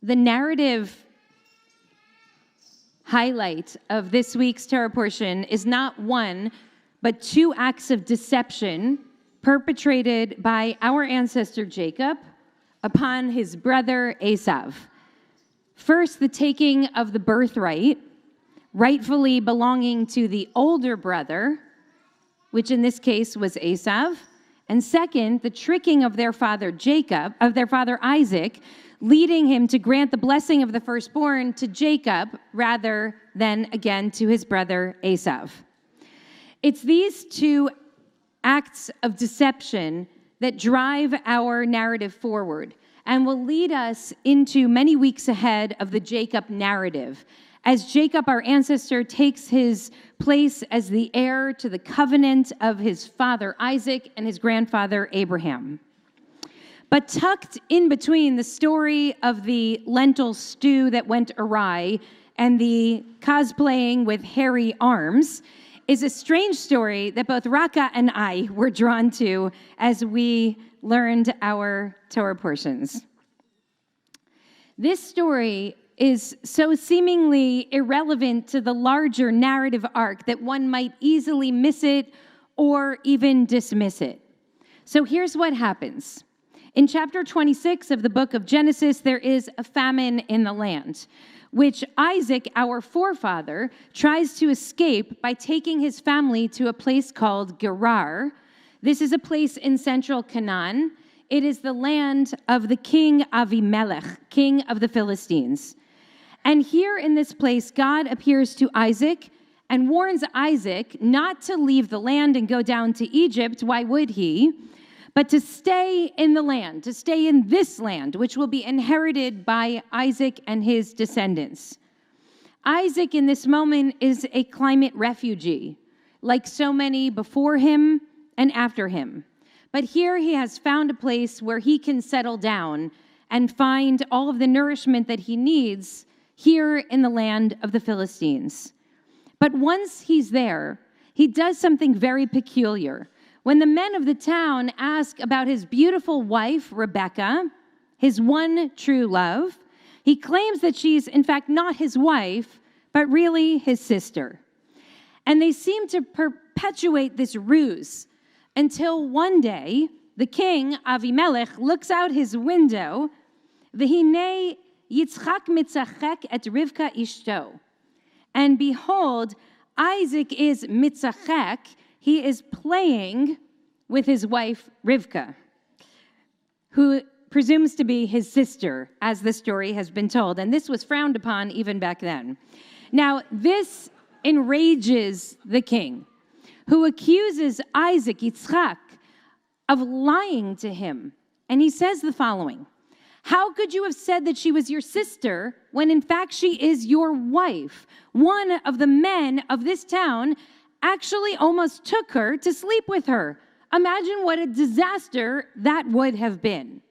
The narrative highlight of this week's Torah portion is not one, but two acts of deception perpetrated by our ancestor Jacob upon his brother Esav. First, the taking of the birthright, rightfully belonging to the older brother, which in this case was Esav. And second, the tricking of their father Isaac, leading him to grant the blessing of the firstborn to Jacob rather than, again, to his brother Esav. It's these two acts of deception that drive our narrative forward and will lead us into many weeks ahead of the Jacob narrative, as Jacob, our ancestor, takes his place as the heir to the covenant of his father Isaac and his grandfather Abraham. But tucked in between the story of the lentil stew that went awry and the cosplaying with hairy arms is a strange story that both Raka and I were drawn to as we learned our Torah portions. This story is so seemingly irrelevant to the larger narrative arc that one might easily miss it or even dismiss it. So here's what happens. In chapter 26 of the book of Genesis, there is a famine in the land, which Isaac, our forefather, tries to escape by taking his family to a place called Gerar. This is a place in central Canaan. It is the land of the king Avimelech, king of the Philistines. And here in this place, God appears to Isaac and warns Isaac not to leave the land and go down to Egypt. Why would he? But to stay in the land, to stay in this land, which will be inherited by Isaac and his descendants. Isaac in this moment is a climate refugee, like so many before him and after him. But here he has found a place where he can settle down and find all of the nourishment that he needs here in the land of the Philistines. But once he's there, he does something very peculiar. When the men of the town ask about his beautiful wife, Rebecca, his one true love, he claims that she's in fact not his wife, but really his sister. And they seem to perpetuate this ruse until one day, the king, Avimelech, looks out his window, V'hinei Yitzchak mitzachek et Rivka ishto. And behold, Isaac is mitzachek, he is playing with his wife, Rivka, who presumes to be his sister, as the story has been told. And this was frowned upon even back then. Now, this enrages the king, who accuses Isaac, Yitzchak, of lying to him. And he says the following: "How could you have said that she was your sister when in fact she is your wife? One of the men of this town actually almost took her to sleep with her. Imagine what a disaster that would have been."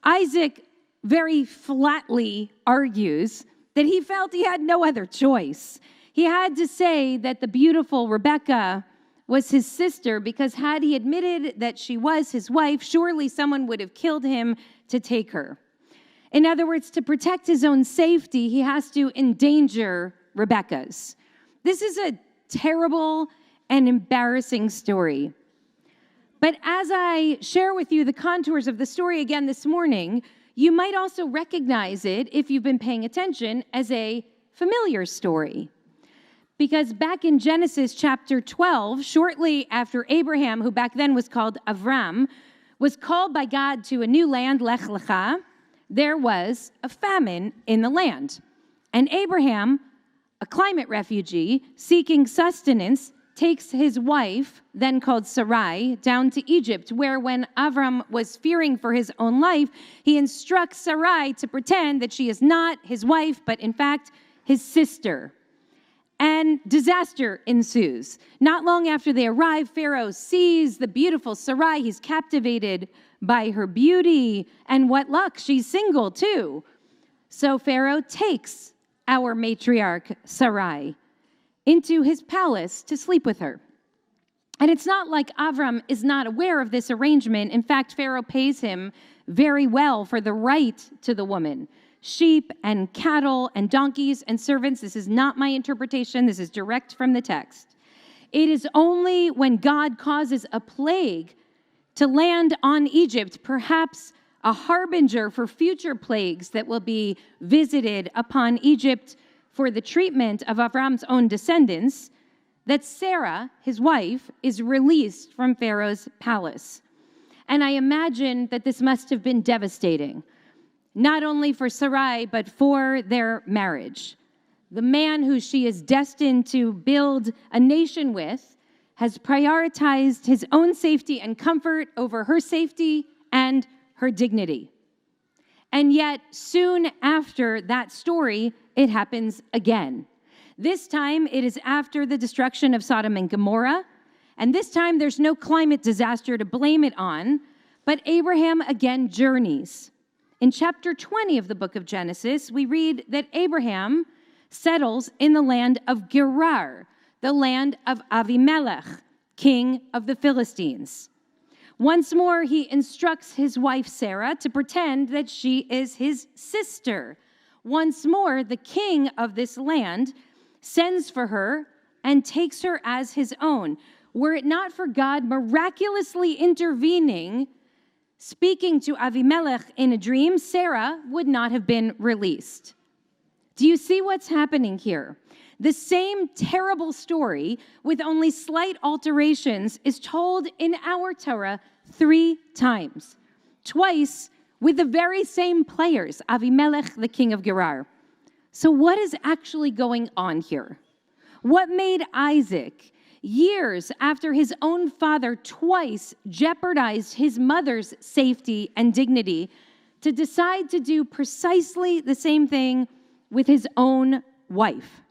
Isaac very flatly argues that he felt he had no other choice. He had to say that the beautiful Rebecca was his sister because had he admitted that she was his wife, surely someone would have killed him to take her. In other words, to protect his own safety, he has to endanger Rebecca's. This is a terrible and embarrassing story. But as I share with you the contours of the story again this morning, you might also recognize it, if you've been paying attention, as a familiar story. Because back in Genesis chapter 12, shortly after Abraham, who back then was called Avram, was called by God to a new land, Lech Lecha, there was a famine in the land. And Abraham, a climate refugee seeking sustenance, takes his wife, then called Sarai, down to Egypt, where when Avram was fearing for his own life, he instructs Sarai to pretend that she is not his wife, but in fact his sister. And disaster ensues. Not long after they arrive, Pharaoh sees the beautiful Sarai. He's captivated by her beauty. And what luck, she's single too. So Pharaoh takes our matriarch Sarai into his palace to sleep with her. And it's not like Avram is not aware of this arrangement. In fact, Pharaoh pays him very well for the right to the woman. Sheep and cattle and donkeys and servants. This is not my interpretation. This is direct from the text. It is only when God causes a plague to land on Egypt, perhaps a harbinger for future plagues that will be visited upon Egypt for the treatment of Avram's own descendants, that Sarah, his wife, is released from Pharaoh's palace. And I imagine that this must have been devastating, not only for Sarai, but for their marriage. The man who she is destined to build a nation with has prioritized his own safety and comfort over her safety and her dignity. And yet, soon after that story, it happens again. This time, it is after the destruction of Sodom and Gomorrah, and this time there's no climate disaster to blame it on, but Abraham again journeys. In chapter 20 of the book of Genesis, we read that Abraham settles in the land of Gerar, the land of Avimelech, king of the Philistines. Once more, he instructs his wife Sarah to pretend that she is his sister. Once more, the king of this land sends for her and takes her as his own. Were it not for God miraculously intervening, speaking to Avimelech in a dream, Sarah would not have been released. Do you see what's happening here? The same terrible story, with only slight alterations, is told in our Torah 3 times. Twice with the very same players, Avimelech, the king of Gerar. So what is actually going on here? What made Isaac, years after his own father twice jeopardized his mother's safety and dignity, to decide to do precisely the same thing with his own wife?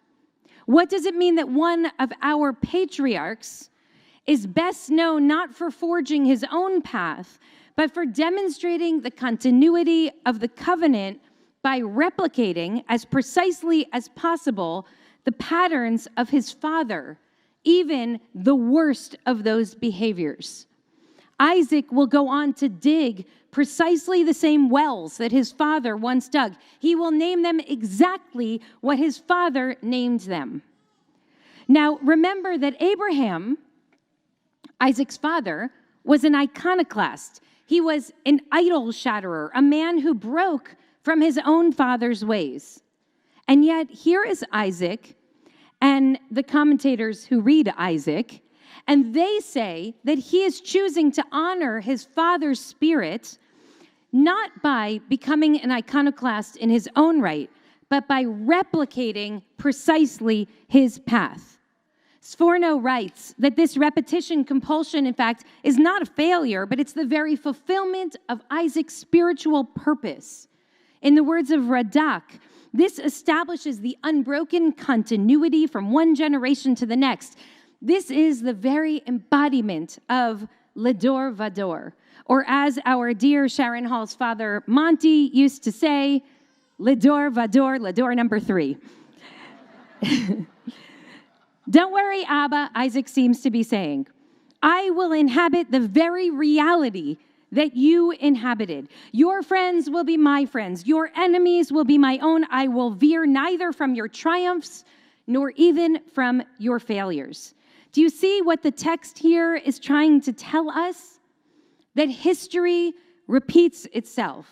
What does it mean that one of our patriarchs is best known not for forging his own path, but for demonstrating the continuity of the covenant by replicating as precisely as possible the patterns of his father, even the worst of those behaviors? Isaac will go on to dig precisely the same wells that his father once dug. He will name them exactly what his father named them. Now, remember that Abraham, Isaac's father, was an iconoclast. He was an idol shatterer, a man who broke from his own father's ways. And yet, here is Isaac and the commentators who read Isaac, and they say that he is choosing to honor his father's spirit, not by becoming an iconoclast in his own right, but by replicating precisely his path. Sforno writes that this repetition compulsion, in fact, is not a failure, but it's the very fulfillment of Isaac's spiritual purpose. In the words of Radak, this establishes the unbroken continuity from one generation to the next. This is the very embodiment of Ledor Vador, or as our dear Sharon Hall's father, Monty, used to say, Ledor Vador, Ledor number 3. Don't worry, Abba, Isaac seems to be saying. I will inhabit the very reality that you inhabited. Your friends will be my friends. Your enemies will be my own. I will veer neither from your triumphs nor even from your failures. Do you see what the text here is trying to tell us? That history repeats itself.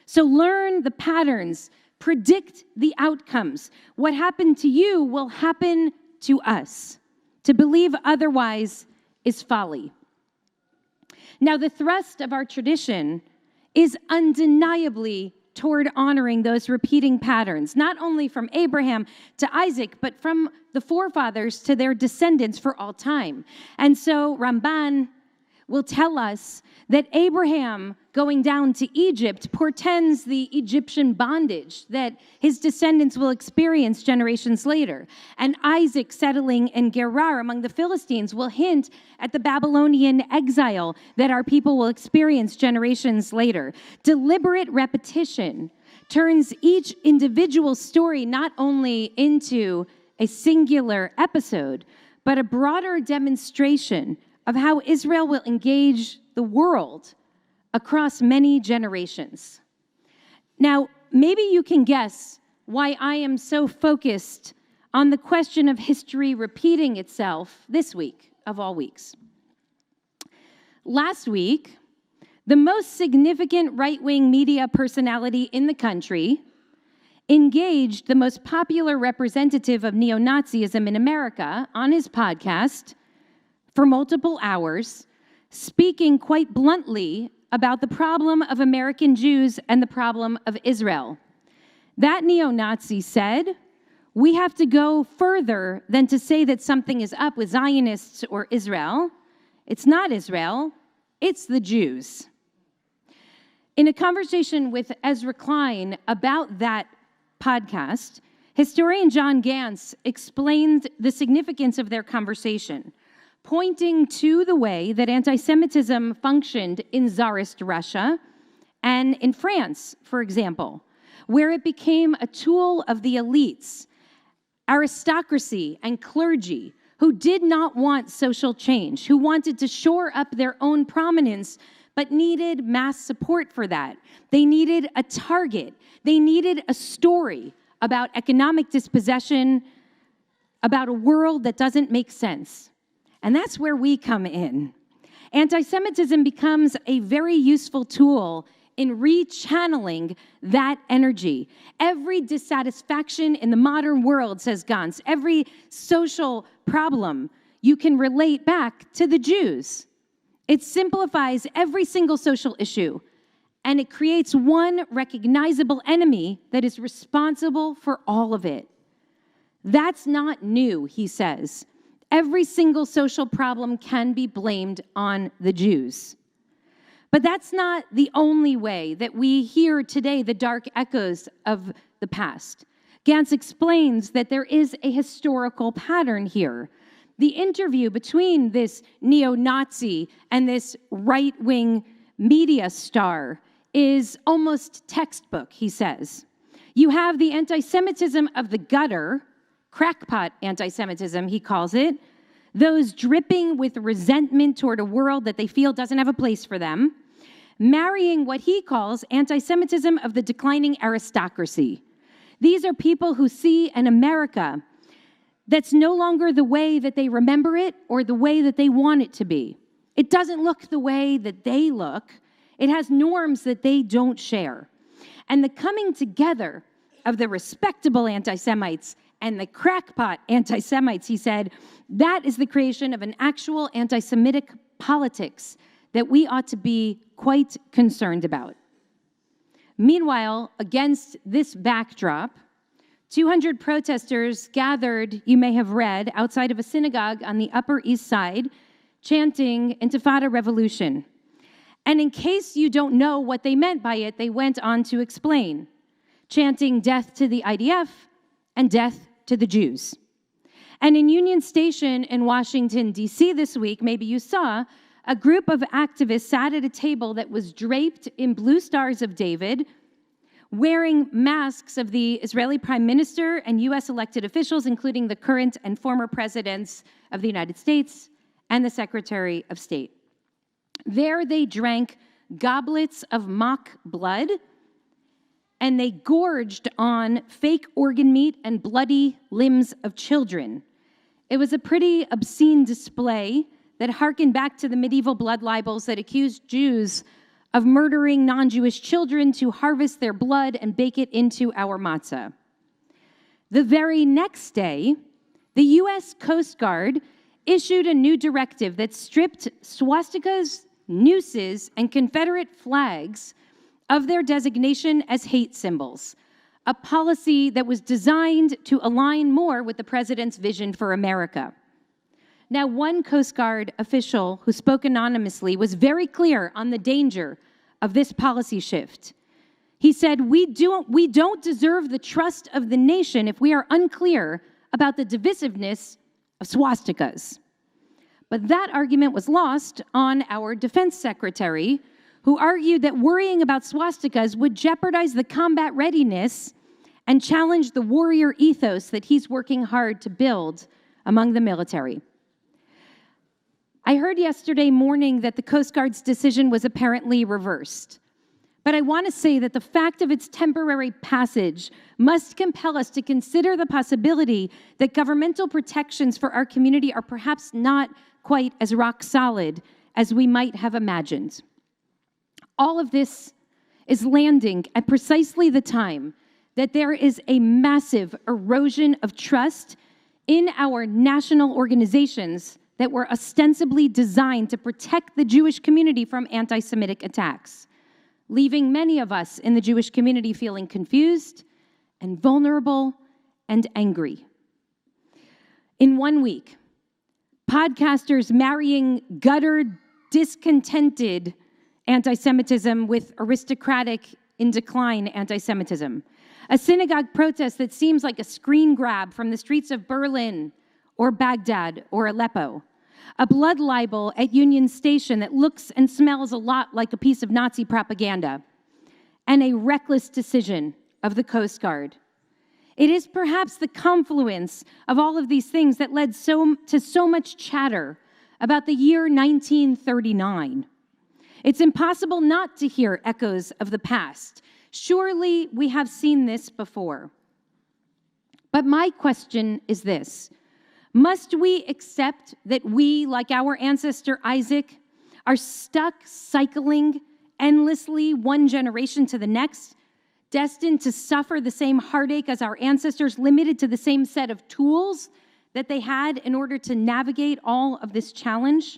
So learn the patterns, predict the outcomes. What happened to you will happen to us. To believe otherwise is folly. Now, the thrust of our tradition is undeniably toward honoring those repeating patterns, not only from Abraham to Isaac, but from the forefathers to their descendants for all time. And so Ramban will tell us that Abraham going down to Egypt portends the Egyptian bondage that his descendants will experience generations later. And Isaac settling in Gerar among the Philistines will hint at the Babylonian exile that our people will experience generations later. Deliberate repetition turns each individual story not only into a singular episode, but a broader demonstration of how Israel will engage the world across many generations. Now, maybe you can guess why I am so focused on the question of history repeating itself this week, of all weeks. Last week, the most significant right-wing media personality in the country engaged the most popular representative of neo-Nazism in America on his podcast for multiple hours, speaking quite bluntly about the problem of American Jews and the problem of Israel. That neo-Nazi said, "We have to go further than to say that something is up with Zionists or Israel. It's not Israel, it's the Jews." In a conversation with Ezra Klein about that podcast, historian John Gantz explained the significance of their conversation, pointing to the way that anti-Semitism functioned in Tsarist Russia and in France, for example, where it became a tool of the elites, aristocracy, and clergy who did not want social change, who wanted to shore up their own prominence, but needed mass support for that. They needed a target. They needed a story about economic dispossession, about a world that doesn't make sense. And that's where we come in. Anti-Semitism becomes a very useful tool in rechanneling that energy. Every dissatisfaction in the modern world, says Gantz, every social problem, you can relate back to the Jews. It simplifies every single social issue, and it creates one recognizable enemy that is responsible for all of it. That's not new, he says. Every single social problem can be blamed on the Jews. But that's not the only way that we hear today the dark echoes of the past. Gantz explains that there is a historical pattern here. The interview between this neo-Nazi and this right-wing media star is almost textbook, he says. You have the anti-Semitism of the gutter, crackpot anti-Semitism, he calls it, those dripping with resentment toward a world that they feel doesn't have a place for them, marrying what he calls anti-Semitism of the declining aristocracy. These are people who see an America that's no longer the way that they remember it or the way that they want it to be. It doesn't look the way that they look. It has norms that they don't share. And the coming together of the respectable anti-Semites and the crackpot anti-Semites, he said, that is the creation of an actual anti-Semitic politics that we ought to be quite concerned about. Meanwhile, against this backdrop, 200 protesters gathered, you may have read, outside of a synagogue on the Upper East Side, chanting Intifada Revolution. And in case you don't know what they meant by it, they went on to explain, chanting death to the IDF and death to the Jews. And in Union Station in Washington, D.C. this week, maybe you saw, a group of activists sat at a table that was draped in blue stars of David, wearing masks of the Israeli Prime Minister and U.S. elected officials, including the current and former presidents of the United States and the Secretary of State. There they drank goblets of mock blood, and they gorged on fake organ meat and bloody limbs of children. It was a pretty obscene display that harkened back to the medieval blood libels that accused Jews of murdering non-Jewish children to harvest their blood and bake it into our matzah. The very next day, the U.S. Coast Guard issued a new directive that stripped swastikas, nooses, and Confederate flags of their designation as hate symbols, a policy that was designed to align more with the president's vision for America. Now, one Coast Guard official who spoke anonymously was very clear on the danger of this policy shift. He said, we don't deserve the trust of the nation if we are unclear about the divisiveness of swastikas. But that argument was lost on our defense secretary, who argued that worrying about swastikas would jeopardize the combat readiness and challenge the warrior ethos that he's working hard to build among the military. I heard yesterday morning that the Coast Guard's decision was apparently reversed. But I want to say that the fact of its temporary passage must compel us to consider the possibility that governmental protections for our community are perhaps not quite as rock solid as we might have imagined. All of this is landing at precisely the time that there is a massive erosion of trust in our national organizations that were ostensibly designed to protect the Jewish community from anti-Semitic attacks, leaving many of us in the Jewish community feeling confused and vulnerable and angry. In 1 week, podcasters marrying guttered, discontented anti-Semitism with aristocratic, in decline anti-Semitism. A synagogue protest that seems like a screen grab from the streets of Berlin or Baghdad or Aleppo. A blood libel at Union Station that looks and smells a lot like a piece of Nazi propaganda. And a reckless decision of the Coast Guard. It is perhaps the confluence of all of these things that led to so much chatter about the year 1939. It's impossible not to hear echoes of the past. Surely we have seen this before. But my question is this: must we accept that we, like our ancestor Isaac, are stuck cycling endlessly one generation to the next, destined to suffer the same heartache as our ancestors, limited to the same set of tools that they had in order to navigate all of this challenge?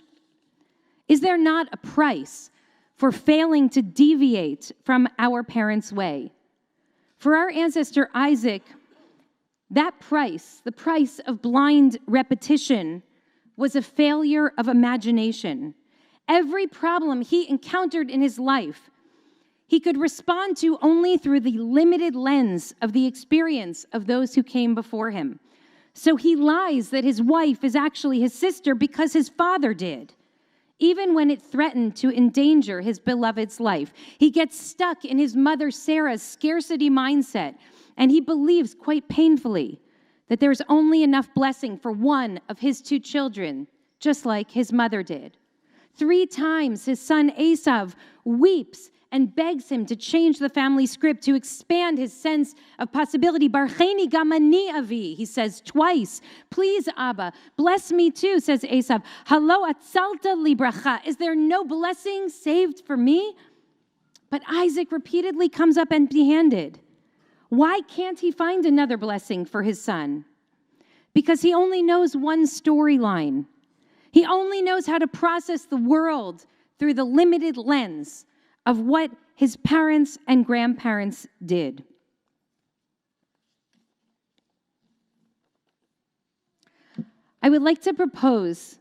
Is there not a price for failing to deviate from our parents' way? For our ancestor Isaac, that price, the price of blind repetition, was a failure of imagination. Every problem he encountered in his life, he could respond to only through the limited lens of the experience of those who came before him. So he lies that his wife is actually his sister because his father did, even when it threatened to endanger his beloved's life. He gets stuck in his mother Sarah's scarcity mindset, and he believes quite painfully that there's only enough blessing for one of his two children, just like his mother did. 3 times his son Esav weeps and begs him to change the family script, to expand his sense of possibility. Barcheni gamani avi, he says twice. Please, Abba, bless me too, says Esav. Halo atzalta libracha. Is there no blessing saved for me? But Isaac repeatedly comes up empty-handed. Why can't he find another blessing for his son? Because he only knows one storyline. He only knows how to process the world through the limited lens of what his parents and grandparents did. I would like to propose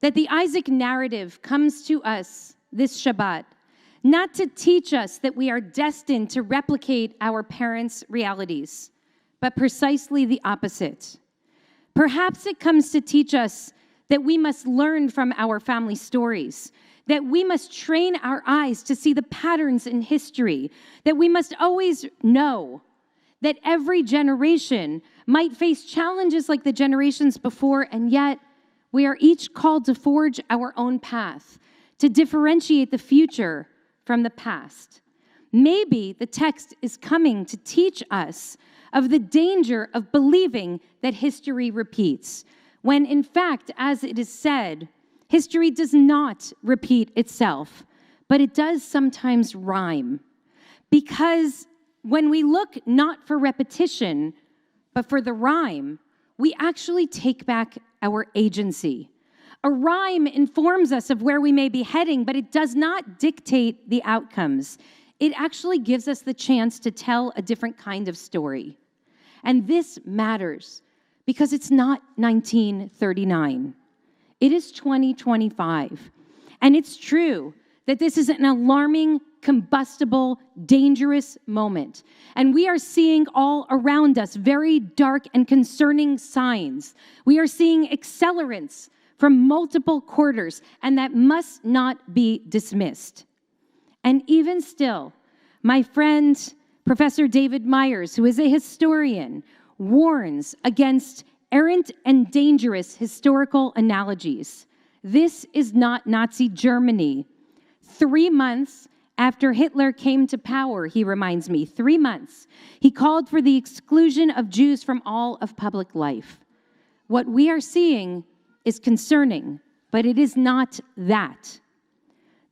that the Isaac narrative comes to us this Shabbat, not to teach us that we are destined to replicate our parents' realities, but precisely the opposite. Perhaps it comes to teach us that we must learn from our family stories, that we must train our eyes to see the patterns in history, that we must always know that every generation might face challenges like the generations before, and yet we are each called to forge our own path, to differentiate the future from the past. Maybe the text is coming to teach us of the danger of believing that history repeats, when in fact, as it is said, history does not repeat itself, but it does sometimes rhyme. Because when we look not for repetition, but for the rhyme, we actually take back our agency. A rhyme informs us of where we may be heading, but it does not dictate the outcomes. It actually gives us the chance to tell a different kind of story. And this matters because it's not 1939. It is 2025. And it's true that this is an alarming, combustible, dangerous moment. And we are seeing all around us very dark and concerning signs. We are seeing accelerants from multiple quarters, and that must not be dismissed. And even still, my friend, Professor David Myers, who is a historian, warns against errant and dangerous historical analogies. This is not Nazi Germany. 3 months after Hitler came to power, he reminds me, 3 months, he called for the exclusion of Jews from all of public life. What we are seeing is concerning, but it is not that.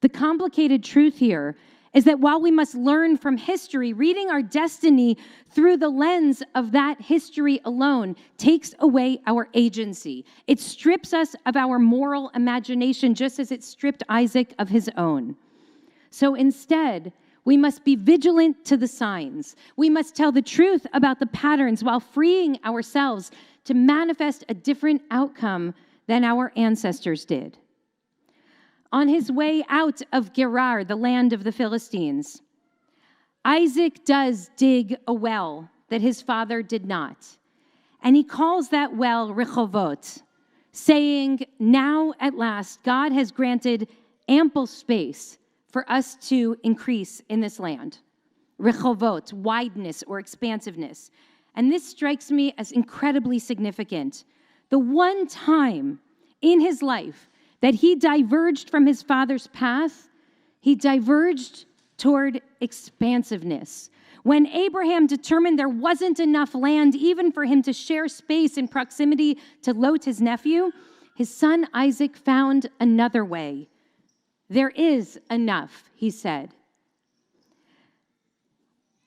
The complicated truth here is that while we must learn from history, reading our destiny through the lens of that history alone takes away our agency. It strips us of our moral imagination, just as it stripped Isaac of his own. So instead, we must be vigilant to the signs. We must tell the truth about the patterns while freeing ourselves to manifest a different outcome than our ancestors did. On his way out of Gerar, the land of the Philistines, Isaac does dig a well that his father did not. And he calls that well Rehovot, saying, now at last, God has granted ample space for us to increase in this land. Rehovot, wideness or expansiveness. And this strikes me as incredibly significant. The one time in his life that he diverged from his father's path, he diverged toward expansiveness. When Abraham determined there wasn't enough land even for him to share space in proximity to Lot, his nephew, his son Isaac found another way. There is enough, he said.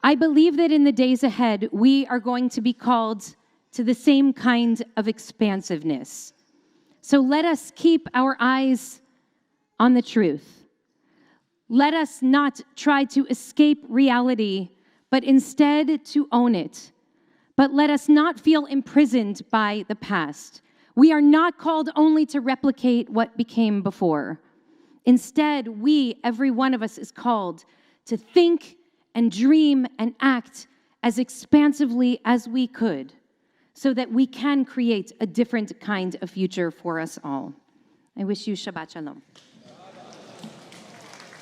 I believe that in the days ahead, we are going to be called to the same kind of expansiveness. So let us keep our eyes on the truth. Let us not try to escape reality, but instead to own it. But let us not feel imprisoned by the past. We are not called only to replicate what became before. Instead, every one of us, is called to think and dream and act as expansively as we could, so that we can create a different kind of future for us all. I wish you Shabbat Shalom.